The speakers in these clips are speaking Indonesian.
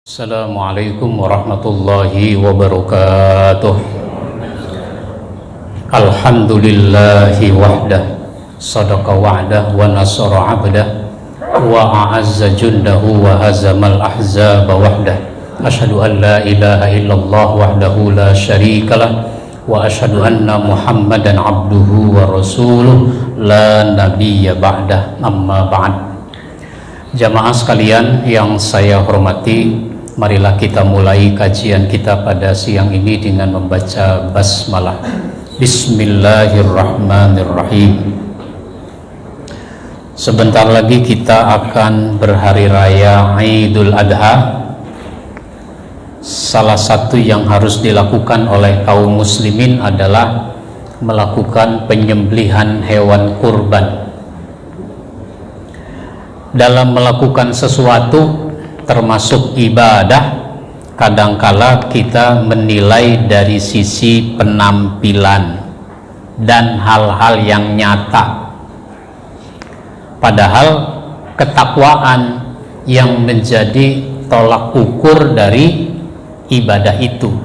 Assalamualaikum warahmatullahi wabarakatuh. Alhamdulillahi wahdah, sadaqa wa'dah wa nasara 'abdah wa a'azza jundahu wa hazamal ahzaba wahdah. Asyhadu an la ilaha illallah wahdahu la syarikalah wa asyhadu anna Muhammadan abduhu wa rasuluh la nabiyya ba'dah. Amma ba'd. Jamaah sekalian yang saya hormati, marilah kita mulai kajian kita pada siang ini dengan membaca basmalah. Bismillahirrahmanirrahim. Sebentar lagi kita akan berhari raya Idul Adha. Salah satu yang harus dilakukan oleh kaum muslimin adalah melakukan penyembelihan hewan kurban. Dalam melakukan sesuatu termasuk ibadah, kadangkala kita menilai dari sisi penampilan dan hal-hal yang nyata, padahal ketakwaan yang menjadi tolak ukur dari ibadah itu.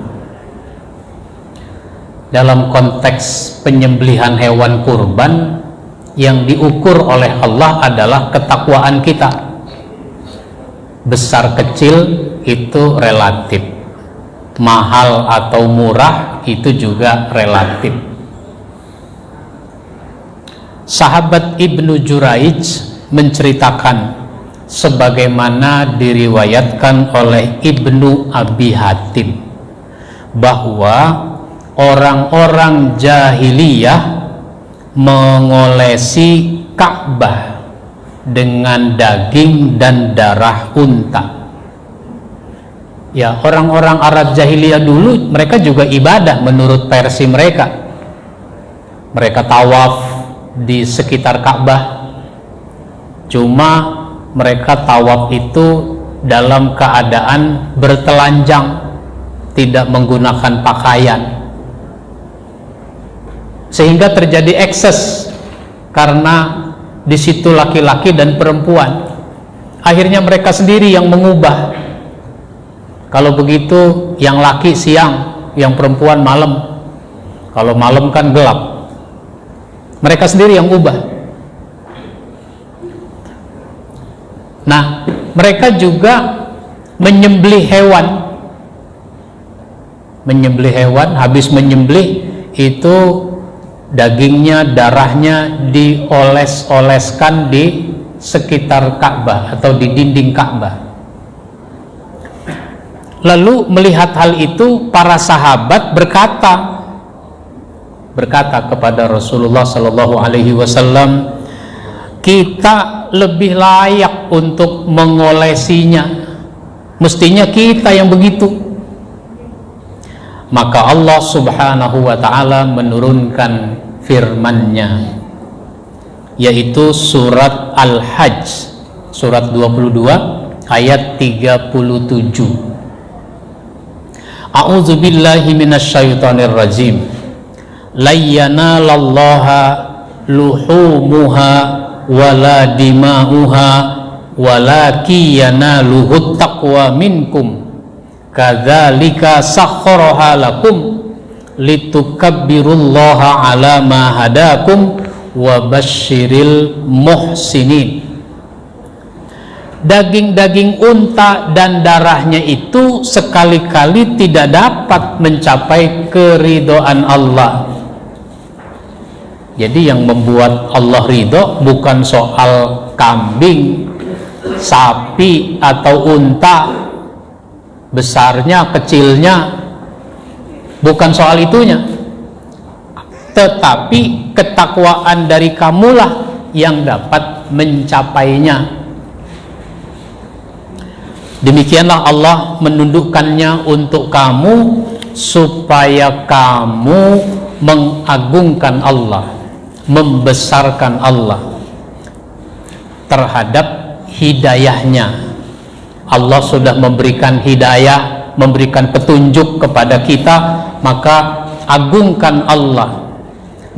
Dalam konteks penyembelihan hewan kurban, yang diukur oleh Allah adalah ketakwaan kita. Besar kecil itu relatif, mahal atau murah itu juga relatif. Sahabat Ibnu Juraij menceritakan sebagaimana diriwayatkan oleh Ibnu Abi Hatim bahwa orang-orang jahiliyah mengolesi Ka'bah dengan daging dan darah unta. Ya, orang-orang Arab jahiliyah dulu mereka juga ibadah menurut versi mereka. Mereka tawaf di sekitar Ka'bah. Cuma mereka tawaf itu dalam keadaan bertelanjang, tidak menggunakan pakaian. Sehingga terjadi ekses karena di situ laki-laki dan perempuan. Akhirnya mereka sendiri yang mengubah. Kalau begitu yang laki siang, yang perempuan malam. Kalau malam kan gelap. Mereka sendiri yang ubah. Nah, mereka juga menyembelih hewan. Menyembelih hewan, habis menyembelih itu dagingnya, darahnya dioles-oleskan di sekitar Ka'bah atau di dinding Ka'bah. Lalu melihat hal itu, para sahabat berkata kepada Rasulullah Sallallahu Alaihi Wasallam, kita lebih layak untuk mengolesinya, mestinya kita yang begitu. Maka Allah Subhanahu wa ta'ala menurunkan firman-Nya, yaitu surat Al-Hajj surat 22 ayat 37. A'udzu billahi minasyaitonir rajim. La yanalallaha luhumuha wala dima'uha walaki yanaluhut taqwa minkum. Kadzalika sakhkharaha lakum litukabbirullaha ala ma hadakum wa basyiril muhsinin. Daging-daging unta dan darahnya itu sekali-kali tidak dapat mencapai keridhaan Allah. Jadi yang membuat Allah ridho bukan soal kambing, sapi atau unta, besarnya, kecilnya, bukan soal itunya, tetapi ketakwaan dari kamulah yang dapat mencapainya. Demikianlah Allah menundukkannya untuk kamu supaya kamu mengagungkan Allah, membesarkan Allah terhadap hidayahnya. Allah sudah memberikan hidayah, memberikan petunjuk kepada kita, maka agungkan Allah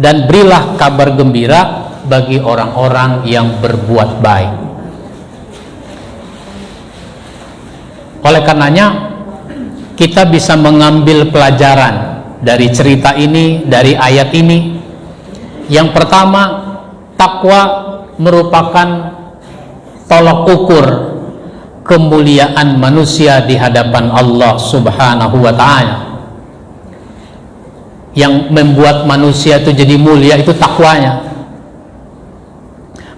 dan berilah kabar gembira bagi orang-orang yang berbuat baik. Oleh karenanya kita bisa mengambil pelajaran dari cerita ini, dari ayat ini. Yang pertama, takwa merupakan tolak ukur kemuliaan manusia di hadapan Allah Subhanahu wa ta'ala. Yang membuat manusia itu jadi mulia itu takwanya.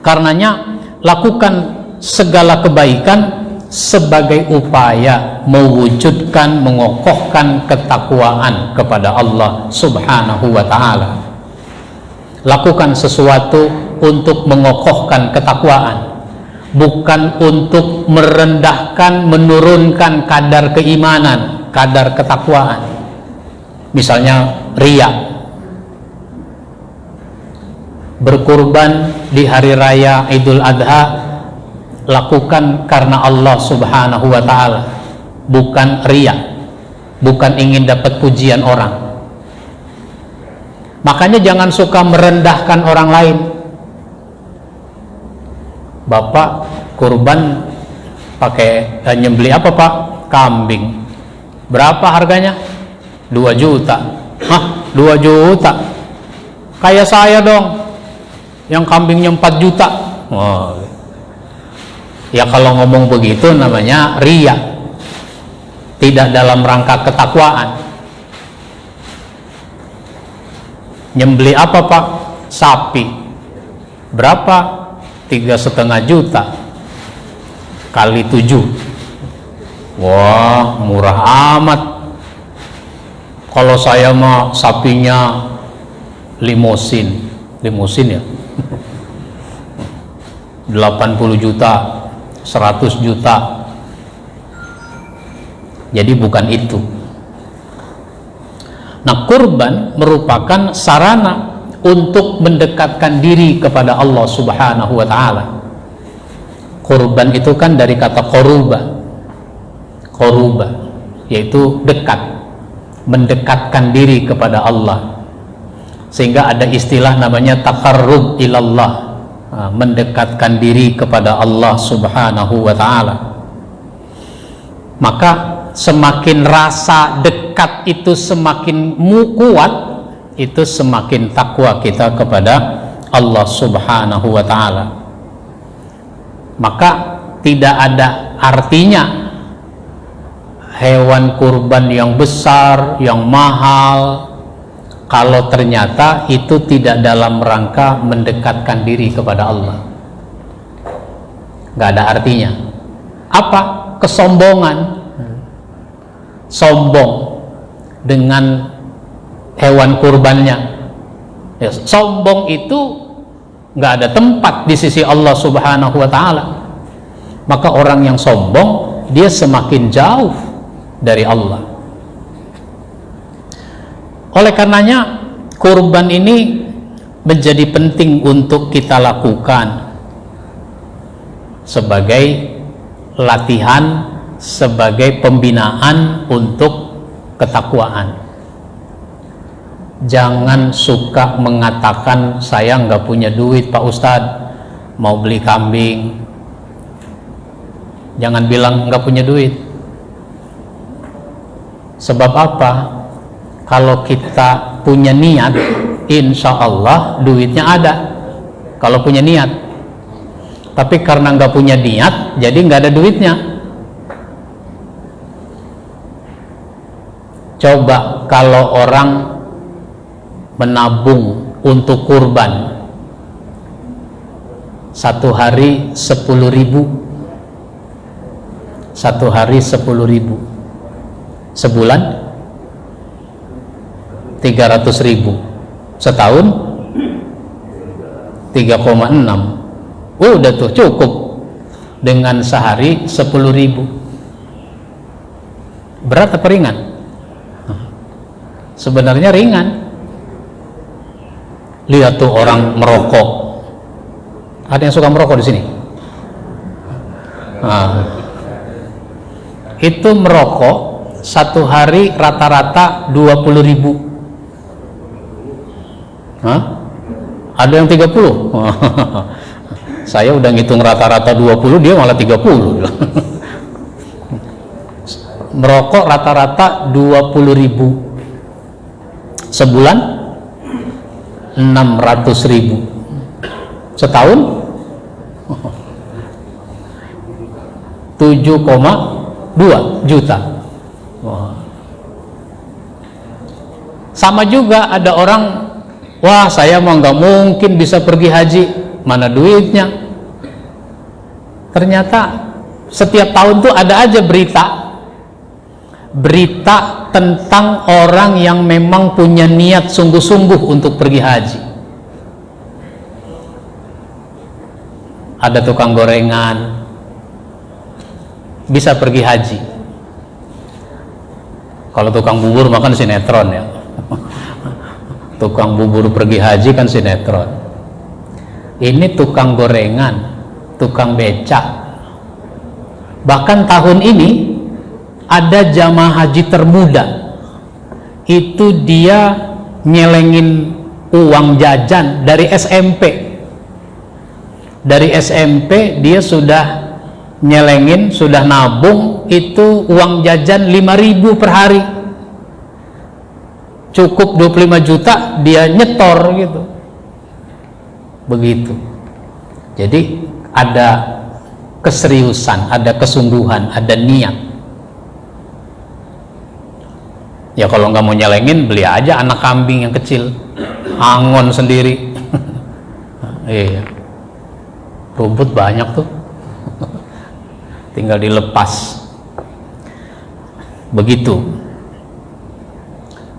Karenanya lakukan segala kebaikan sebagai upaya mewujudkan, mengokohkan ketakwaan kepada Allah Subhanahu wa ta'ala. Lakukan sesuatu untuk mengokohkan ketakwaan, bukan untuk merendahkan, menurunkan kadar keimanan, kadar ketakwaan. Misalnya riya, berkurban di hari raya Idul Adha, lakukan karena Allah Subhanahu wa ta'ala, bukan riya, bukan ingin dapat pujian orang. Makanya jangan suka merendahkan orang lain. Bapak kurban pakai nyembeli apa Pak? Kambing. Berapa harganya? 2 juta. Hah? 2 juta? Kayak saya dong, yang kambingnya 4 juta. Oh. Ya kalau ngomong begitu namanya riya, tidak dalam rangka ketakwaan. Nyembeli apa Pak? Sapi. Berapa? 3,5 juta kali 7. Wah, murah amat. Kalau saya mah sapinya limosin ya, 80 juta, 100 juta. Jadi bukan itu. Nah, kurban merupakan sarana untuk mendekatkan diri kepada Allah Subhanahu wa ta'ala. Kurban itu kan dari kata koruba, yaitu dekat, mendekatkan diri kepada Allah. Sehingga ada istilah namanya taqarrub ilallah, mendekatkan diri kepada Allah Subhanahu wa ta'ala. Maka semakin rasa dekat itu semakin kuat, itu semakin takwa kita kepada Allah Subhanahu wa ta'ala. Maka tidak ada artinya hewan kurban yang besar, yang mahal, kalau ternyata itu tidak dalam rangka mendekatkan diri kepada Allah. Gak ada artinya. Apa? Kesombongan. Sombong dengan hewan kurbannya. Ya, sombong itu nggak ada tempat di sisi Allah Subhanahu wa ta'ala. Maka orang yang sombong, dia semakin jauh dari Allah. Oleh karenanya kurban ini menjadi penting untuk kita lakukan sebagai latihan, sebagai pembinaan untuk ketakwaan. Jangan suka mengatakan saya nggak punya duit Pak Ustadz, mau beli kambing. Jangan bilang nggak punya duit. Sebab apa? Kalau kita punya niat, insya Allah duitnya ada. Kalau punya niat. Tapi karena nggak punya niat, jadi nggak ada duitnya. Coba kalau orang menabung untuk kurban, satu hari 10.000, satu hari 10.000, sebulan 300.000, setahun 3,6. Udah tuh cukup dengan sehari 10.000. Berat apa ringan? Sebenarnya ringan. Lihat tuh orang merokok. Ada yang suka merokok di sini? Nah, itu merokok satu hari rata-rata 20.000. Hah? Ada yang 30? Saya udah ngitung rata-rata 20, dia malah 30. merokok rata-rata 20.000 sebulan, 600.000 setahun, 7,2 juta. Wah. Sama juga ada orang, wah saya mah nggak mungkin bisa pergi haji, mana duitnya. Ternyata setiap tahun tuh ada aja berita tentang orang yang memang punya niat sungguh-sungguh untuk pergi haji. Ada tukang gorengan bisa pergi haji. Kalau tukang bubur makan sinetron ya. Tukang bubur pergi haji kan sinetron. Ini tukang gorengan, tukang becak. Bahkan tahun ini ada jamaah haji termuda, itu dia nyelengin uang jajan dari SMP. Dari SMP dia sudah nyelengin, sudah nabung, itu uang jajan 5.000 per hari. Cukup 25 juta dia nyetor gitu. Begitu. Jadi ada keseriusan, ada kesungguhan, ada niat. Ya kalau nggak mau nyelengin, beli aja anak kambing yang kecil, angon sendiri. Iya, rumput banyak tuh, tinggal dilepas. Begitu.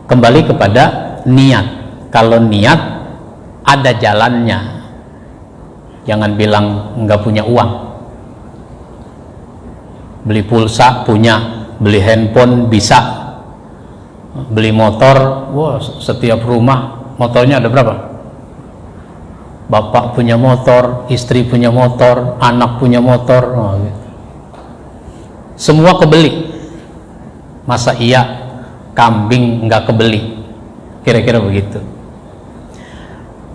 Kembali kepada niat. Kalau niat ada jalannya. Jangan bilang nggak punya uang. Beli pulsa punya, beli handphone bisa, beli motor, wah setiap rumah motornya ada berapa? Bapak punya motor, istri punya motor, anak punya motor, oh, gitu. Semua kebeli. Masa iya kambing nggak kebeli? Kira-kira begitu.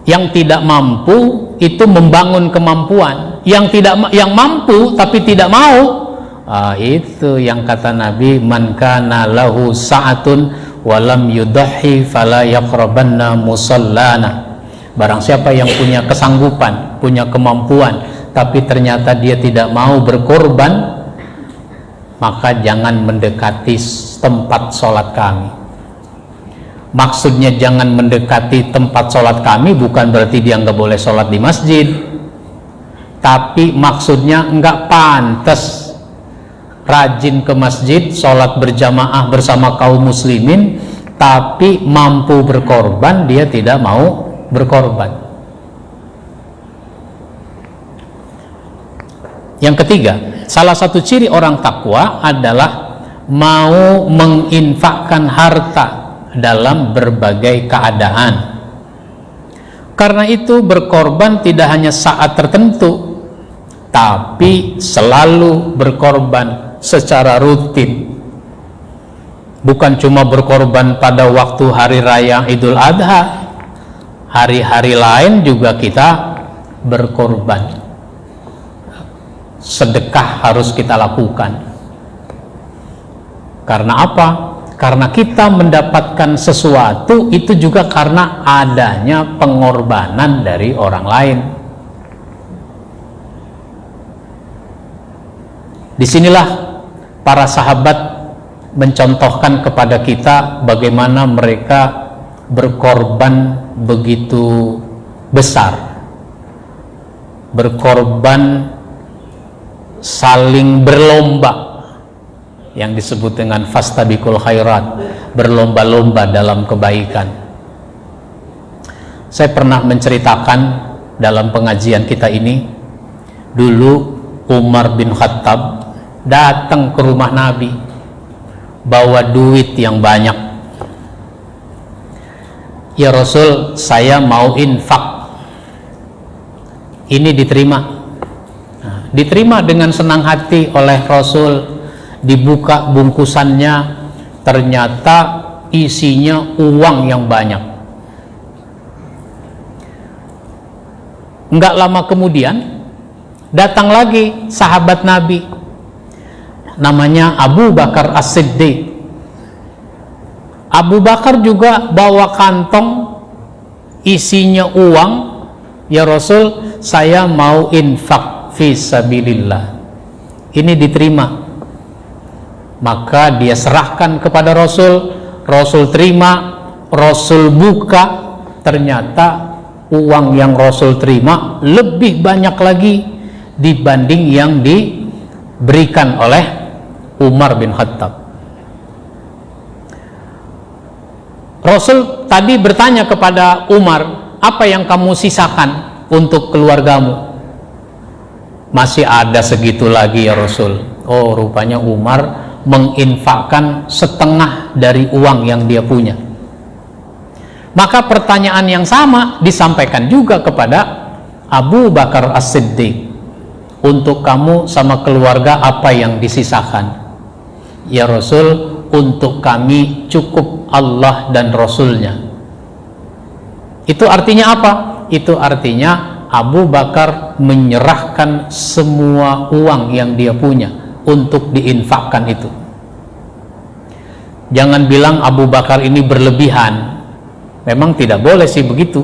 Yang tidak mampu itu membangun kemampuan. Yang mampu tapi tidak mau, itu yang kata Nabi, man kana lahu sa'atun walam yudhi fala yaqrabanna musallana. Barang siapa yang punya kesanggupan, punya kemampuan, tapi ternyata dia tidak mau berkorban, maka jangan mendekati tempat sholat kami. Maksudnya jangan mendekati tempat sholat kami bukan berarti dia nggak boleh sholat di masjid, tapi maksudnya nggak pantas rajin ke masjid, sholat berjamaah bersama kaum muslimin, tapi mampu berkorban, dia tidak mau berkorban. Yang ketiga, salah satu ciri orang takwa adalah mau menginfakkan harta dalam berbagai keadaan. Karena itu berkorban tidak hanya saat tertentu, tapi selalu berkorban secara rutin. Bukan cuma berkorban pada waktu hari raya Idul Adha, hari-hari lain juga kita berkorban. Sedekah harus kita lakukan. Karena apa? Karena kita mendapatkan sesuatu itu juga karena adanya pengorbanan dari orang lain. Disinilah para sahabat mencontohkan kepada kita bagaimana mereka berkorban begitu besar, berkorban saling berlomba, yang disebut dengan fastabiqul khairat, berlomba-lomba dalam kebaikan. Saya pernah menceritakan dalam pengajian kita ini, dulu Umar bin Khattab datang ke rumah Nabi bawa duit yang banyak. Ya Rasul, saya mau infak. Ini diterima. Nah, diterima dengan senang hati oleh Rasul. Dibuka bungkusannya, ternyata isinya uang yang banyak. Enggak lama kemudian datang lagi sahabat Nabi. namanya Abu Bakar As-Siddiq. Abu Bakar juga bawa kantong isinya uang. Ya Rasul, saya mau infak fi sabilillah. Ini diterima. Maka dia serahkan kepada Rasul. Rasul terima, Rasul buka, ternyata uang yang Rasul terima lebih banyak lagi dibanding yang diberikan oleh Umar bin Khattab. Rasul tadi bertanya kepada Umar, apa yang kamu sisakan untuk keluargamu? Masih ada segitu lagi ya Rasul. Oh, rupanya Umar menginfakkan setengah dari uang yang dia punya. Maka pertanyaan yang sama disampaikan juga kepada Abu Bakar As-Siddiq. Untuk kamu sama keluarga apa yang disisakan? Ya Rasul, untuk kami cukup Allah dan Rasulnya. Itu artinya apa? Itu artinya Abu Bakar menyerahkan semua uang yang dia punya untuk diinfakkan itu. Jangan bilang Abu Bakar ini berlebihan. Memang tidak boleh sih begitu.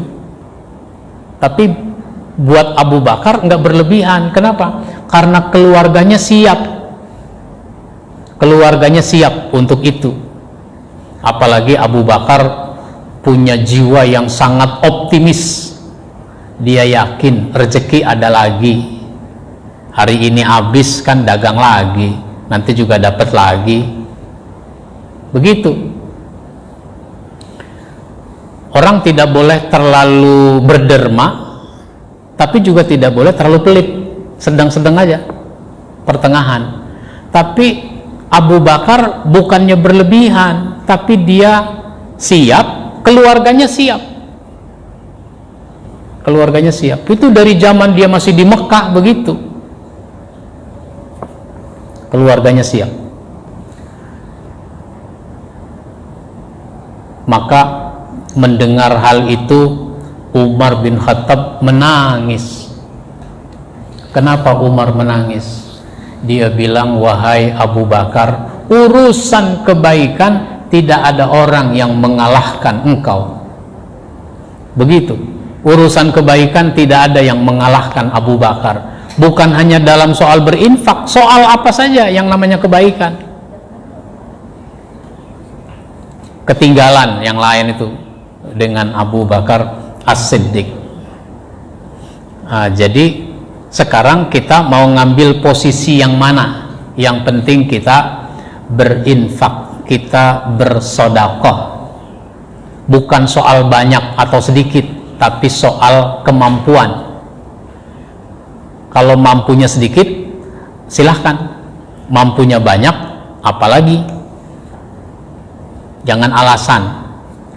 Tapi buat Abu Bakar nggak berlebihan. Kenapa? Karena keluarganya siap. Keluarganya siap untuk itu. Apalagi Abu Bakar punya jiwa yang sangat optimis. Dia yakin rezeki ada lagi. Hari ini habis kan dagang lagi, nanti juga dapat lagi. Begitu. Orang tidak boleh terlalu berderma, tapi juga tidak boleh terlalu pelit. Sedang-sedang aja, pertengahan. Tapi Abu Bakar bukannya berlebihan, tapi dia siap, keluarganya siap. Keluarganya siap. Itu dari zaman dia masih di Mekah begitu. Keluarganya siap. Maka mendengar hal itu Umar bin Khattab menangis. Kenapa Umar menangis? Dia bilang, wahai Abu Bakar, urusan kebaikan tidak ada orang yang mengalahkan engkau. Begitu. Urusan kebaikan tidak ada yang mengalahkan Abu Bakar. Bukan hanya dalam soal berinfak, soal apa saja yang namanya kebaikan. Ketinggalan yang lain itu dengan Abu Bakar As-Siddiq. Jadi sekarang kita mau ngambil posisi yang mana? Yang penting kita berinfak, kita bersedekah. Bukan soal banyak atau sedikit, tapi soal kemampuan. Kalau mampunya sedikit, silahkan. Mampunya banyak, apalagi. Jangan alasan.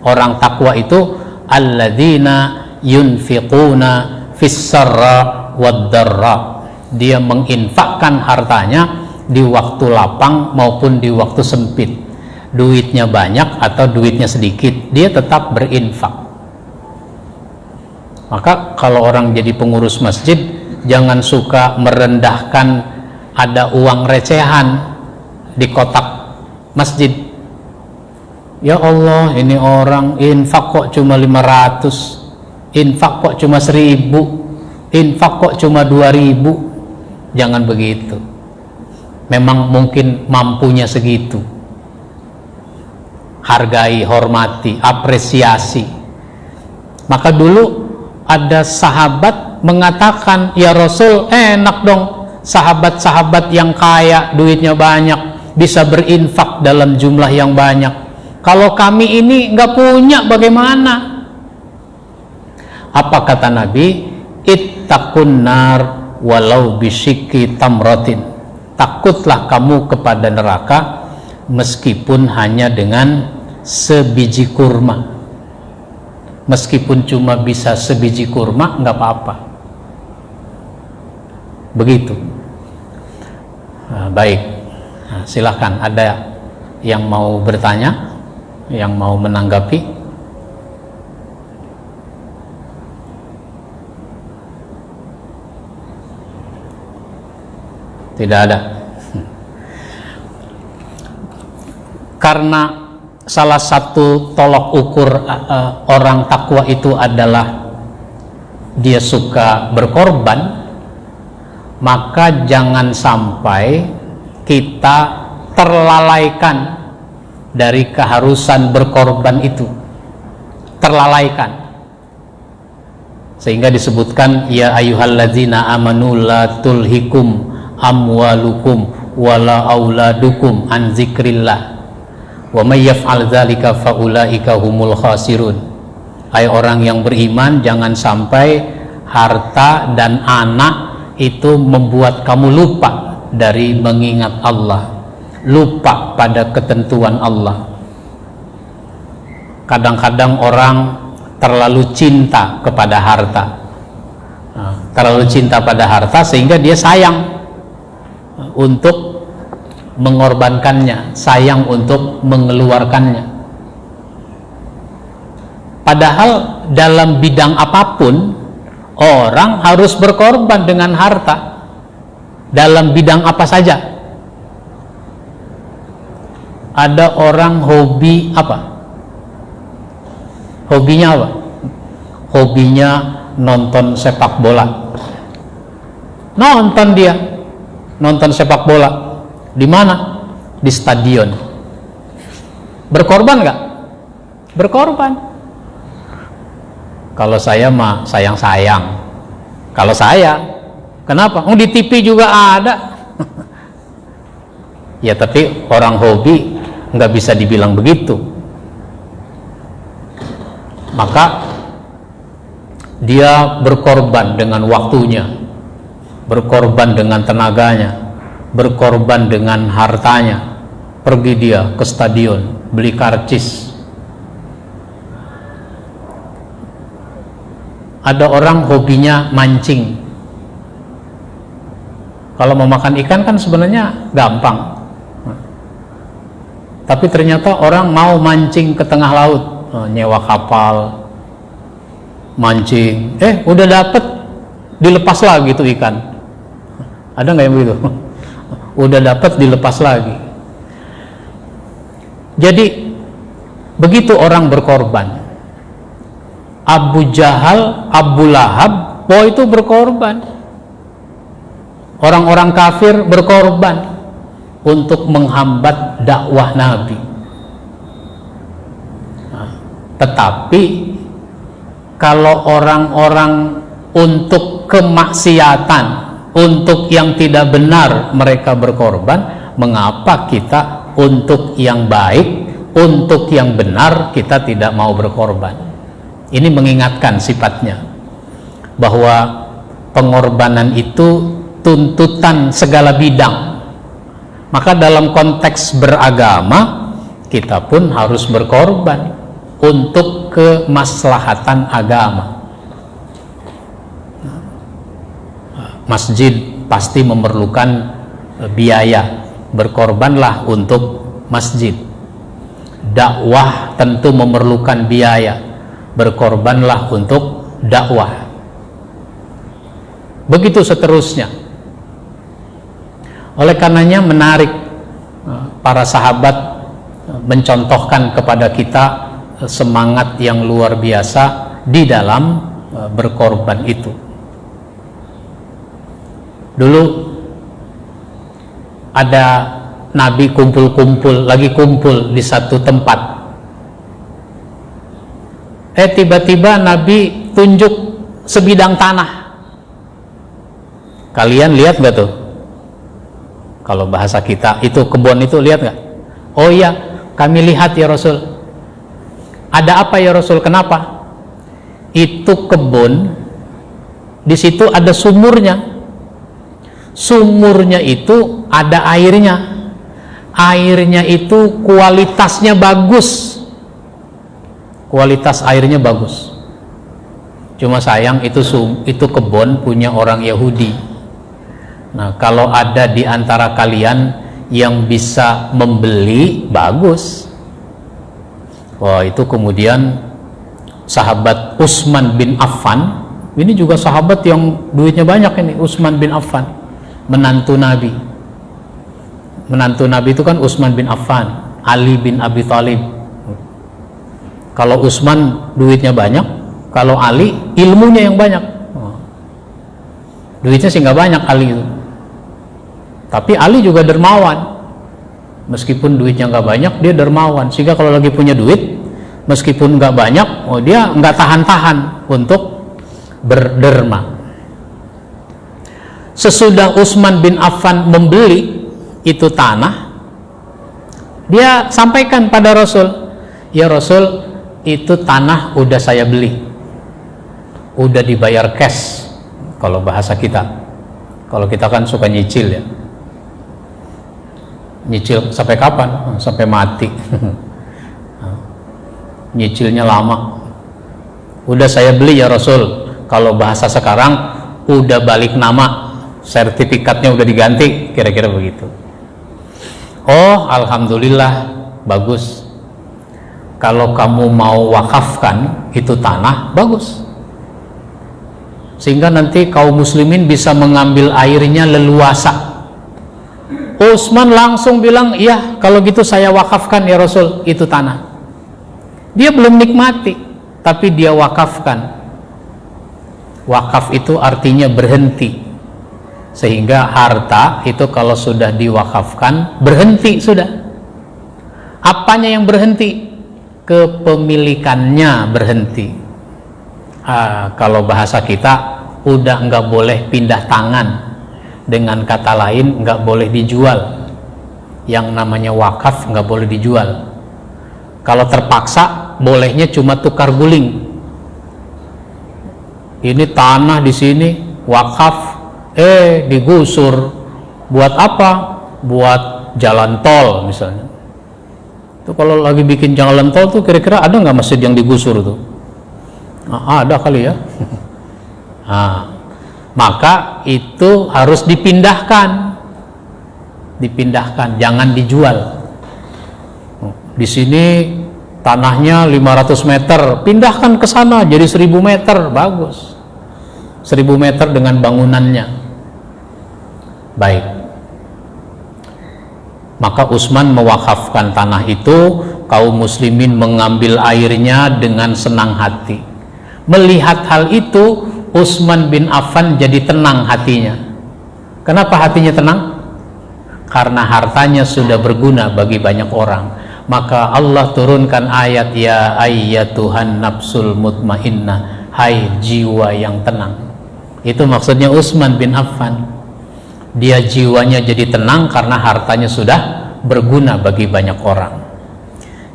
Orang takwa itu alladzina yunfiquna fis-sarra wad-darra. Dia menginfakkan hartanya di waktu lapang maupun di waktu sempit. Duitnya banyak atau duitnya sedikit, dia tetap berinfak. Maka kalau orang jadi pengurus masjid, jangan suka merendahkan ada uang recehan di kotak masjid. Ya Allah, ini orang infak kok cuma 500, infak kok cuma 1000, infak kok cuma 2000. Jangan begitu. Memang mungkin mampunya segitu. Hargai, hormati, apresiasi. Maka dulu ada sahabat mengatakan, ya Rasul, enak dong sahabat-sahabat yang kaya, duitnya banyak, bisa berinfak dalam jumlah yang banyak. Kalau kami ini nggak punya, bagaimana? Apa kata Nabi? Ittaqun nar walau bisyikki tamratin. Takutlah kamu kepada neraka meskipun hanya dengan sebiji kurma. Meskipun cuma bisa sebiji kurma, nggak apa-apa. Begitu. Baik. Silahkan, ada yang mau bertanya, yang mau menanggapi? Tidak ada. karena salah satu tolok ukur orang takwa itu adalah dia suka berkorban, maka jangan sampai kita terlalaikan dari keharusan berkorban itu, terlalaikan, sehingga disebutkan ya ayyuhalladzina amanu la tulhikum amwalukum wala auladukum an zikrillah wa may yaf'al dzalika faulaika humul khasirun. Hai orang yang beriman, jangan sampai harta dan anak itu membuat kamu lupa dari mengingat Allah, lupa pada ketentuan Allah. Kadang-kadang orang terlalu cinta kepada harta, terlalu cinta pada harta sehingga dia sayang untuk mengorbankannya, sayang untuk mengeluarkannya. Padahal dalam bidang apapun orang harus berkorban dengan harta, dalam bidang apa saja. Ada orang hobi apa? Hobinya apa? Hobinya nonton sepak bola. Nonton dia, nonton sepak bola. Di mana? Di stadion. Berkorban nggak? Berkorban. Kalau saya mah sayang-sayang. Kalau saya, kenapa? Oh, di TV juga ada. Ya tapi orang hobi nggak bisa dibilang begitu. Maka dia berkorban dengan waktunya, berkorban dengan tenaganya, berkorban dengan hartanya. Pergi dia ke stadion, beli karcis. Ada orang hobinya mancing. Kalau mau makan ikan kan sebenarnya gampang, tapi ternyata orang mau mancing ke tengah laut, nyewa kapal, mancing, udah dapet, dilepas lagi tuh ikan. Ada nggak yang begitu? Udah dapet, dilepas lagi. Jadi begitu orang berkorban. Abu Jahal, Abu Lahab, itu berkorban. Orang-orang kafir berkorban untuk menghambat dakwah Nabi. Tetapi kalau orang-orang untuk kemaksiatan, untuk yang tidak benar mereka berkorban, mengapa kita untuk yang baik, untuk yang benar kita tidak mau berkorban? Ini mengingatkan sifatnya bahwa pengorbanan itu tuntutan segala bidang. Maka dalam konteks beragama kita pun harus berkorban untuk kemaslahatan agama. Masjid pasti memerlukan biaya, berkorbanlah untuk masjid. Dakwah tentu memerlukan biaya, berkorbanlah untuk dakwah. Begitu seterusnya. Oleh karenanya menarik para sahabat mencontohkan kepada kita semangat yang luar biasa di dalam berkorban itu. Dulu ada Nabi lagi kumpul di satu tempat. Tiba-tiba Nabi tunjuk sebidang tanah. Kalian lihat gak tuh? Kalau bahasa kita itu kebun itu, lihat gak? Oh iya, kami lihat ya Rasul. Ada apa ya Rasul? Kenapa? Itu kebun, di situ ada sumurnya. Sumurnya itu ada airnya. Airnya itu kualitasnya bagus. Kualitas airnya bagus. Cuma sayang itu kebun punya orang Yahudi. Nah, kalau ada di antara kalian yang bisa membeli, bagus. Wah, itu kemudian sahabat Utsman bin Affan, ini juga sahabat yang duitnya banyak ini, Utsman bin Affan, menantu Nabi. Menantu Nabi itu kan Utsman bin Affan, Ali bin Abi Thalib. Kalau Utsman duitnya banyak, kalau Ali ilmunya yang banyak. Duitnya sih nggak banyak Ali itu, tapi Ali juga dermawan. Meskipun duitnya nggak banyak, dia dermawan, sehingga kalau lagi punya duit, meskipun nggak banyak, dia nggak tahan-tahan untuk berderma. Sesudah Utsman bin Affan membeli itu tanah, dia sampaikan pada Rasul, ya Rasul, itu tanah udah saya beli, udah dibayar cash. Kalau bahasa kita, kalau kita kan suka nyicil ya. Nyicil sampai kapan? Sampai mati. Nyicilnya lama. Udah saya beli ya Rasul. Kalau bahasa sekarang udah balik nama, sertifikatnya udah diganti, kira-kira begitu. Oh, alhamdulillah, bagus. Kalau kamu mau wakafkan itu tanah, bagus. Sehingga nanti kaum muslimin bisa mengambil airnya leluasa. Utsman langsung bilang, iya kalau gitu saya wakafkan ya Rasul itu tanah. Dia belum nikmati, tapi dia wakafkan. Wakaf itu artinya berhenti, sehingga harta itu kalau sudah diwakafkan berhenti sudah. Apanya yang berhenti? Kepemilikannya berhenti. Kalau bahasa kita udah nggak boleh pindah tangan. Dengan kata lain, nggak boleh dijual. Yang namanya wakaf nggak boleh dijual. Kalau terpaksa, bolehnya cuma tukar guling. Ini tanah di sini wakaf, digusur. Buat apa? Buat jalan tol misalnya. Itu kalau lagi bikin jalan tol tuh kira-kira ada nggak masjid yang digusur tuh? Ada kali ya. Maka itu harus dipindahkan, jangan dijual. Di sini tanahnya 500 meter, pindahkan ke sana jadi 1000 meter, bagus. 1000 meter dengan bangunannya. Baik. Maka Utsman mewakafkan tanah itu, kaum muslimin mengambil airnya dengan senang hati. Melihat hal itu, Utsman bin Affan jadi tenang hatinya. Kenapa hatinya tenang? Karena hartanya sudah berguna bagi banyak orang. Maka Allah turunkan ayat, ya ayyatuhan nafsul mutmainnah, hai jiwa yang tenang. Itu maksudnya Utsman bin Affan. Dia jiwanya jadi tenang karena hartanya sudah berguna bagi banyak orang.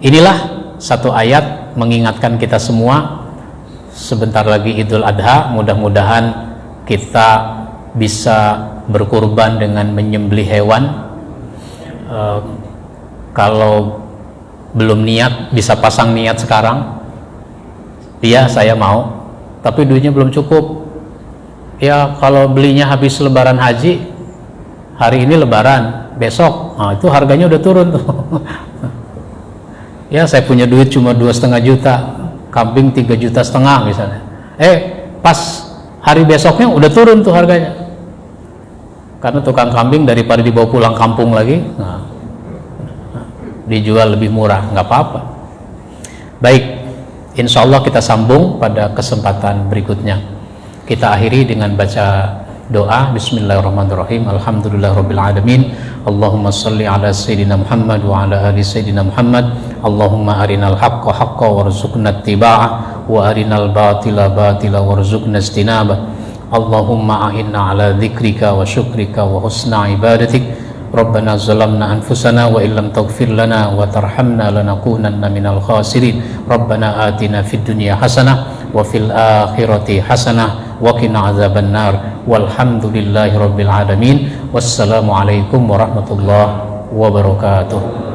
Inilah satu ayat mengingatkan kita semua. Sebentar lagi Idul Adha, mudah-mudahan kita bisa berkurban dengan menyembelih hewan. Kalau belum niat, bisa pasang niat sekarang. Iya, saya mau, tapi duitnya belum cukup. Ya, kalau belinya habis lebaran haji, hari ini lebaran, besok, itu harganya udah turun tuh. Ya, saya punya duit cuma 2,5 juta. Kambing 3,5 juta misalnya. Pas hari besoknya udah turun tuh harganya. Karena tukang kambing daripada dibawa pulang kampung lagi, dijual lebih murah, nggak apa-apa. Baik, insya Allah kita sambung pada kesempatan berikutnya. Kita akhiri dengan baca doa. Bismillahirrahmanirrahim. Alhamdulillahirabbil alamin. Allahumma shalli ala sayyidina Muhammad wa ala ali sayyidina Muhammad. Allahumma arinal haqqa haqqa warzuqna ittiba'ah wa arinal batila batila warzuqna istinabah. Allahumma a'inna ala dzikrika wa syukrika wa husna ibadatik. Rabbana zalamna anfusana wa illam taghfir lana wa tarhamna lanakunanna minal khasirin. Rabbana atina fid dunya hasanah wa fil akhirati hasanah wa qina adzabannar. Walhamdulillahi rabbil alamin. Wassalamu alaikum warahmatullahi wabarakatuh.